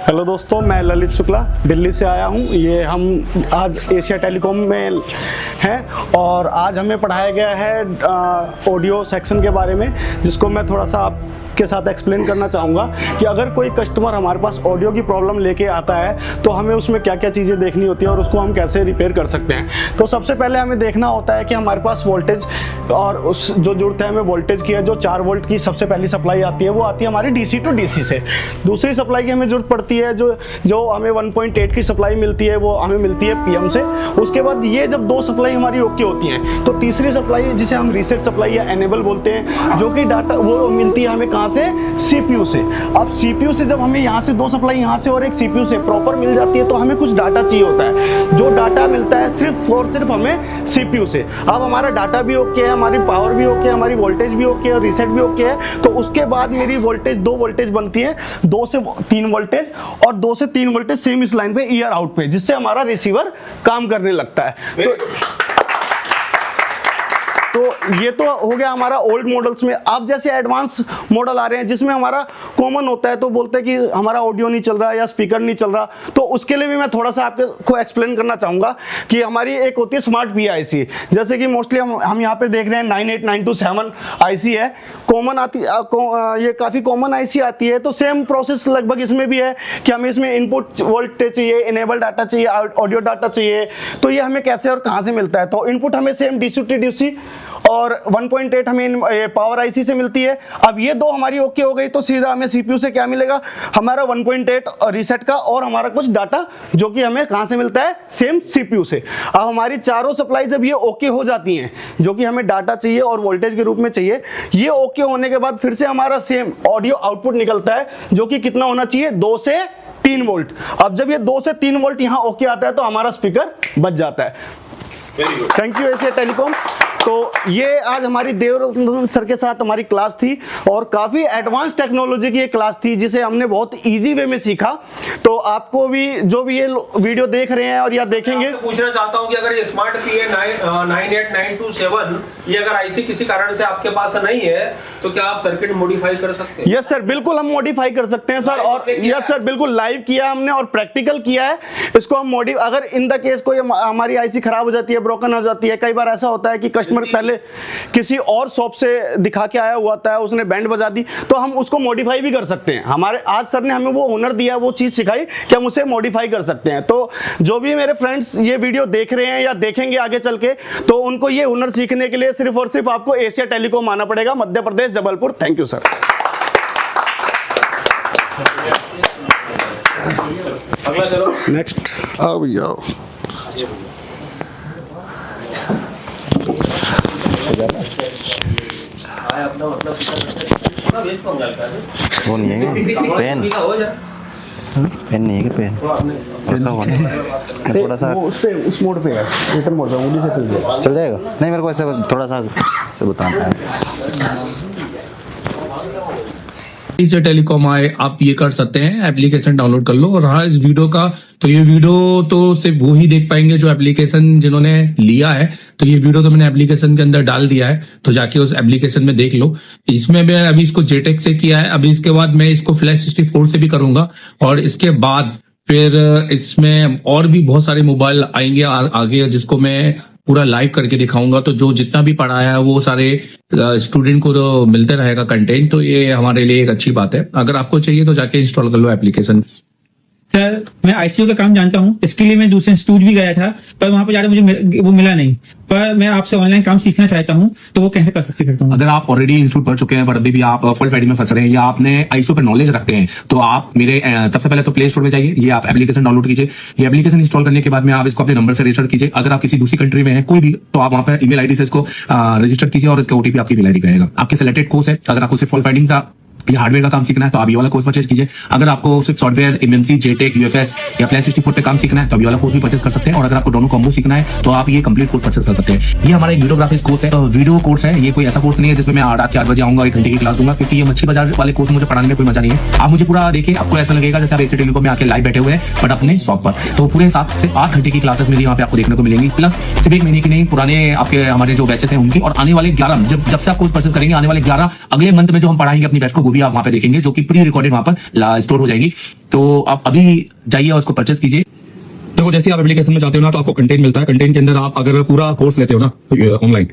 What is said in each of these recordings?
Hello दोस्तों, मैं ललित शुक्ला दिल्ली से आया हूँ। ये हम आज एशिया टेलीकॉम में हैं और आज हमें पढ़ाया गया है ऑडियो सेक्शन के बारे में, जिसको मैं थोड़ा सा आपके साथ एक्सप्लेन करना चाहूँगा कि अगर कोई कस्टमर हमारे पास ऑडियो की प्रॉब्लम लेके आता है तो हमें उसमें क्या क्या चीज़ें देखनी होती है और उसको हम कैसे रिपेयर कर सकते हैं। तो सबसे पहले हमें देखना होता है कि हमारे पास वोल्टेज और उस जो जरूरत है हमें वोल्टेज की है। जो 4 वोल्ट की सबसे पहली सप्लाई आती है वो आती है हमारी DC टू DC से। दूसरी सप्लाई की हमें जरूरत पड़ती है जो हमें 1.8 की सप्लाई मिलती है, वो हमें मिलती है PM से। उसके बाद ये जब 2 सप्लाई हमारी ओके होती हैं तो तीसरी सप्लाई जिसे हम रीसेट सप्लाई या एनेबल बोलते हैं, जो कि डाटा वो मिलती है हमें कहाँ से, CPU से। अब CPU से जब हमें यहाँ से 2 सप्लाई यहाँ से और एक CPU से प्रॉपर मिल जाती है तो हमें कुछ डाटा चाहिए होता है। जो डाटा मिलता है सिर्फ और सिर्फ हमें CPU से। अब हमारा डाटा भी ओके है, हमारी पावर भी ओके है, हमारी वोल्टेज भी ओके है और रीसेट भी ओके है। तो उसके बाद मेरी वोल्टेज 2 वोल्टेज बनती है, 2 से 3 वोल्टेज और 2 से 3 वोल्टेज सेम इस लाइन पे ईयर आउट पे, जिससे हमारा रिसीवर काम करने लगता है। तो ये तो हो गया हमारा ओल्ड मॉडल्स में। अब जैसे एडवांस मॉडल आ रहे हैं जिसमें हमारा कॉमन होता है, तो बोलते हैं कि हमारा ऑडियो नहीं चल रहा या स्पीकर नहीं चल रहा, तो उसके लिए भी मैं थोड़ा सा आपको एक्सप्लेन करना चाहूँगा कि हमारी एक होती है स्मार्ट PIC, जैसे कि मोस्टली हम यहाँ पे देख रहे हैं 98927 IC है, कॉमन आती ये काफ़ी कॉमन IC आती है। तो सेम प्रोसेस लगभग इसमें भी है कि हमें इसमें इनपुट वोल्टेज चाहिए, इनेबल डाटा चाहिए, ऑडियो डाटा चाहिए। तो ये हमें कैसे और कहाँ से मिलता है, तो इनपुट हमें सेम DC टू DC और 1.8 हमें पावर IC से मिलती है। अब ये 2 हमारी ओके हो गई तो सीधा हमें CPU से क्या मिलेगा, हमारा 1.8 रीसेट का और हमारा कुछ डाटा जो कि हमें कहां से मिलता है, सेम CPU से। अब हमारी चारों सप्लाई जब ये ओके हो जाती हैं, जो कि हमें डाटा चाहिए और वोल्टेज के रूप में चाहिए, ये ओके होने के बाद फिर से हमारा सेम ऑडियो आउटपुट निकलता है, जो कि कितना होना चाहिए, 2 से 3 वोल्ट। अब जब ये 2 से 3 वोल्ट यहाँ ओके आता है तो हमारा स्पीकर बच जाता है। Thank you Asia telecom. तो ये आज हमारी देवरत्न सर के साथ हमारी क्लास थी और काफ़ी एडवांस टेक्नोलॉजी की एक क्लास थी जिसे हमने बहुत इजी वे में सीखा। तो आपको भी जो भी ये वीडियो देख रहे हैं और या देखेंगे, पूछना चाहता हूं कि अगर ये स्मार्ट PA 98927 ये अगर IC किसी कारण से आपके पास नहीं है तो क्या आप सर्किट मॉडिफाई कर सकते हैं? यस सर, बिल्कुल हम मॉडिफाई कर सकते हैं सर। और यस सर, बिल्कुल लाइव किया हमने और प्रैक्टिकल किया है इसको हम अगर इन द केस कोई हमारी IC खराब हो जाती है, ब्रोकन हो जाती है, कई बार ऐसा होता है कि कस्टमर पहले किसी और शॉप से दिखा के आया हुआ था, उसने बैंड बजा दी, तो हम उसको मॉडिफाई भी कर सकते हैं। हमारे आज सर ने हमें वो हुनर दिया, वो चीज सिखाई कि हम उसे मॉडिफाई कर सकते हैं। तो जो भी मेरे फ्रेंड्स ये वीडियो देख रहे हैं या देखेंगे आगे चल के, तो उनको ये हुनर सीखने के लिए सिर्फ और सिर्फ आपको एशिया टेलीकॉम आना पड़ेगा, Madhya Pradesh, Jabalpur. Thank you sir. अगला चलो, नेक्स्ट आओ भैया। वो नहीं है पेन, पेन नहीं है पेन, थोड़ा सा उस मोड पे है, रिटर्न मोड पे उंगली से चल जाएगा। नहीं मेरे को ऐसे थोड़ा सा से बताना है। एशिया टेलीकॉम आए, आप ये कर सकते हैं, एप्लीकेशन डाउनलोड कर लो। और हाँ, इस वीडियो का तो ये वीडियो तो सिर्फ वो ही देख पाएंगे जो एप्लीकेशन जिन्होंने लिया है। तो ये वीडियो तो मैंने एप्लीकेशन के अंदर डाल दिया है, तो जाके उस एप्लीकेशन में देख लो। इसमें मैं अभी इसको JTEC से किया है, अभी इसके बाद मैं इसको Flash 64 से भी करूंगा और इसके बाद फिर इसमें और भी बहुत सारे मोबाइल आएंगे आगे, जिसको मैं पूरा लाइव करके दिखाऊंगा। तो जो जितना भी पढ़ाया है वो सारे स्टूडेंट को तो मिलते रहेगा कंटेंट, तो ये हमारे लिए एक अच्छी बात है। अगर आपको चाहिए तो जाके इंस्टॉल कर लो एप्लीकेशन। सर मैं ICU का काम जानता हूँ, इसके लिए मैं दूसरे इंस्टीट्यूट भी गया था, पर वहां पर जाकर मुझे वो मिला नहीं। पर मैं आपसे ऑनलाइन काम सीखना चाहता हूँ, तो वो कैसे कर सकता हूँ? अगर आप ऑलरेडी इंस्टीट्यूट पढ़ चुके हैं पर अभी भी आप फॉल्ट फाइंडिंग में फंस रहे हैं या आपने ICU पर नॉलेज रखते हैं, तो आप मेरे सबसे पहले तो प्ले स्टोर में जाइए, ये आप एप्लीकेशन डाउनलोड कीजिए। ये एप्लीकेशन इंस्टॉल करने के बाद में आप इसको अपने नंबर से रजिस्टर कीजिए। अगर आप किसी दूसरी कंट्री में हैं कोई भी, तो आप वहाँ पर ईमेल ID से इसको रजिस्टर कीजिए और इसका OTP आपकी ईमेल ID पे आएगा। आपके सिलेक्टेड कोर्स है, अगर आपको सिर्फ फॉल्ट फाइंडिंग का या हार्डवेयर का काम सीखना है तो आप ये वाला कोर्स परचेज कीजिए। अगर आपको सिर्फ सॉफ्टवेयर, MNC, JTEC, UFS या Flash 64 पे काम सीखना है तो ये वाला कोर्स भी परचेज कर सकते हैं। और अगर आपको दोनों कॉम्बो सीखना है तो आप ये कंप्लीट कोर्स परचेज कर सकते हैं। ये हमारा एक वीडियोग्राफिक्स कोर्स है, तो वीडियो कोर्स है, ये कोई ऐसा कोर्स नहीं है जिसमें मैं रात के 8 बजे आऊंगा 1 घंटे की क्लास दूंगा, क्योंकि ये मच्छी बाजार वाले कोर्स मुझे पढ़ाने में कोई मजा नहीं है। आप मुझे पूरा देखिए, आपको ऐसा लगेगा जैसे आप एशिया टेलीकॉम में आके लाइव बैठे हुए हैं बट अपने शॉप पर। तो पूरे 7 से 8 घंटे की क्लासेस मेरी यहाँ पे आपको देखने को मिलेंगी, प्लस सिर्फ 1 महीने की नहीं, पुराने आपके हमारे जो बैचेस हैं उनकी, और आने वाले 11 जब से आप कोर्स परचेज करेंगे, आने वाले 11 अगले मंथ में जो हम पढ़ाएंगे अपनी बैच को, वो भी भी आप वहां पे देखेंगे, जो कि प्री रिकॉर्डेड वहां पर स्टोर हो जाएगी। तो आप अभी जाइए और उसको परचेस कीजिए। देखो जैसे आप एप्लीकेशन में जाते हो ना, तो आपको कंटेंट मिलता है। कंटेंट के अंदर आप अगर पूरा कोर्स लेते हो ना ऑनलाइन,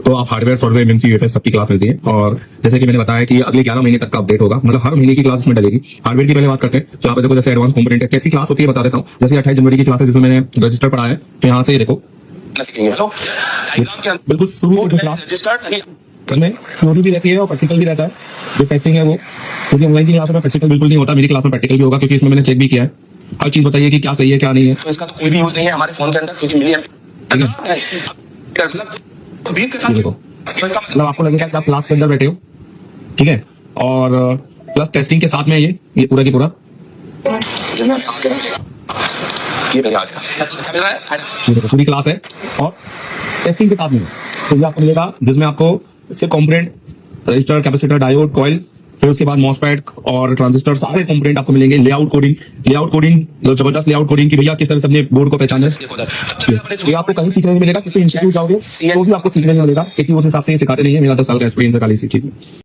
तो आप हार्डवेयर, सॉफ्टवेयर, एमएनसी, यूएफएस सबकी क्लास मिलती है। और जैसे कि मैंने बताया कि अगले 11 महीने तक का अपडेट होगा, मतलब हर महीने की क्लास इसमें डलेगी। हार्डवेयर की पहले बात करते हैं। तो यहाँ पे देखो, जैसे एडवांस कंपोनेंट है, कैसी क्लास होती है बता देता हूँ। जैसे 28 जनवरी की क्लास है, जिसमें मैंने रजिस्टर पढ़ा है, तो यहाँ से देखो बिल्कुल शुरू से क्लास में थ्योरी भी रहती है और प्रैक्टिकल भी रहता है। जो टेस्टिंग है वो, क्योंकि ऑनलाइन की क्लास में प्रैक्टिकल बिल्कुल नहीं होता, मेरी क्लास में प्रैक्टिकल भी होगा, क्योंकि इसमें मैंने चेक भी किया है। हर चीज बताइए कि क्या सही है क्या नहीं है। तो इसका तो कोई भी यूज नहीं है हमारे फोन के अंदर, क्योंकि मिली ये देखो, मतलब आपको लगेगा कि आप क्लास के अंदर बैठे हो, ठीक है। और प्लस टेस्टिंग के साथ में ये पूरा की पूरा ये देखो पूरी क्लास है और टेस्टिंग के साथ में। तो ये आपको मिलेगा, जिसमें आपको सिर्फ component, register, capacitor, diode, coil, फिर उसके बाद मॉसफेट और ट्रांजिस्टर, सारे कंपोनेंट आपको मिलेंगे। लेआउट कोडिंग जबरदस्त लेआउट कोडिंग की भैया किस तरह से अपने बोर्ड को पहचाना है, ये आपको कहीं सीखने नहीं मिलेगा। किसी इंस्टीट्यूट जाओगे तो भी आपको सीखने नहीं मिलेगा, क्योंकि उस हिसाब से ये सिखाते नहीं है। मेरा 10 साल का एक्सपीरियंस है खाली इसी चीज में।